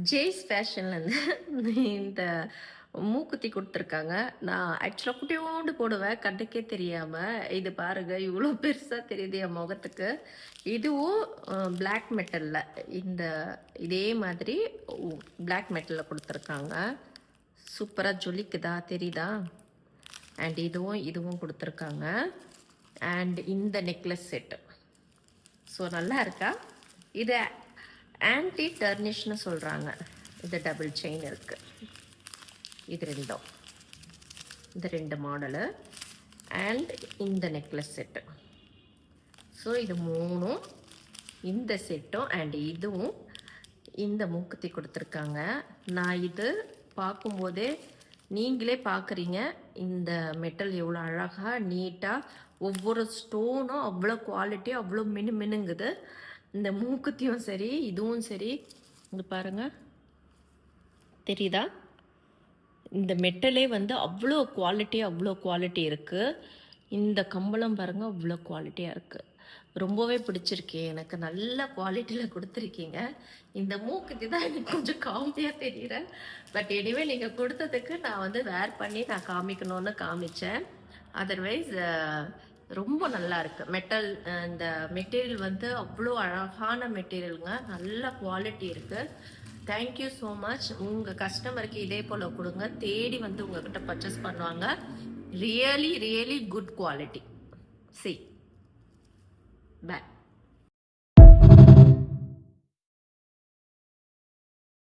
ஜேஸ் ஃபேஷன்லேருந்து இந்த மூக்குத்தி கொடுத்துருக்காங்க. நான் ஆக்சுவலாக குட்டியோண்டு போடுவேன் கண்ணுக்கே தெரியாமல். இது பாருங்கள் இவ்வளோ பெருசாக தெரியுது என் முகத்துக்கு. இதுவும் பிளாக் மெட்டலில் இந்த இதே மாதிரி பிளாக் மெட்டலில் கொடுத்துருக்காங்க. சூப்பராக ஜொலிக்குதா தெரியுதா? அண்ட் இதுவும் கொடுத்துருக்காங்க. அண்ட் இந்த நெக்லஸ் செட்டு ஸோ நல்லா இருக்கா? இது ஆன்டி டர்னிஷ்னு சொல்கிறாங்க. இது டபுள் செயின் இருக்குது. இது ரெண்டும், இந்த ரெண்டு மாடலு அண்ட் இந்த நெக்லஸ் செட்டு. ஸோ இது மூணும், இந்த செட்டும் அண்ட் இதுவும் இந்த மூக்குத்தி கொடுத்துருக்காங்க. நான் இது பார்க்கும்போதே நீங்களே பார்க்குறீங்க இந்த மெட்டல் எவ்வளோ அழகாக நீட்டாக ஒவ்வொரு ஸ்டோனும் அவ்வளோ குவாலிட்டி, அவ்வளோ மினுங்குது. இந்த மூக்குத்தியும் சரி இதுவும் சரி, இங்கே பாருங்கள் தெரியுதா? இந்த மெட்டலே வந்து அவ்வளோ குவாலிட்டி இருக்குது. இந்த கம்பளம் பாருங்கள் அவ்வளோ குவாலிட்டியாக இருக்குது. ரொம்பவே பிடிச்சிருக்கு எனக்கு. நல்ல குவாலிட்டியில் கொடுத்துருக்கீங்க. இந்த மூக்குத்தி தான் எனக்கு கொஞ்சம் காமெடியாக தெரியுறேன். பட் எனிவே நீங்கள் கொடுத்ததுக்கு நான் வந்து வேர் பண்ணி நான் காமிக்கணும்னு காமிச்சேன். அதர்வைஸ் ரொம்ப நல்லா இருக்கு. மெட்டல் இந்த மெட்டீரியல் வந்து அவ்வளோ அழகான மெட்டீரியலுங்க. நல்ல குவாலிட்டி இருக்கு. Thank you so much. உங்கள் கஸ்டமருக்கு இதே போல் கொடுங்க. தேடி வந்து உங்ககிட்ட பர்ச்சேஸ் பண்ணுவாங்க. Really good quality. See by.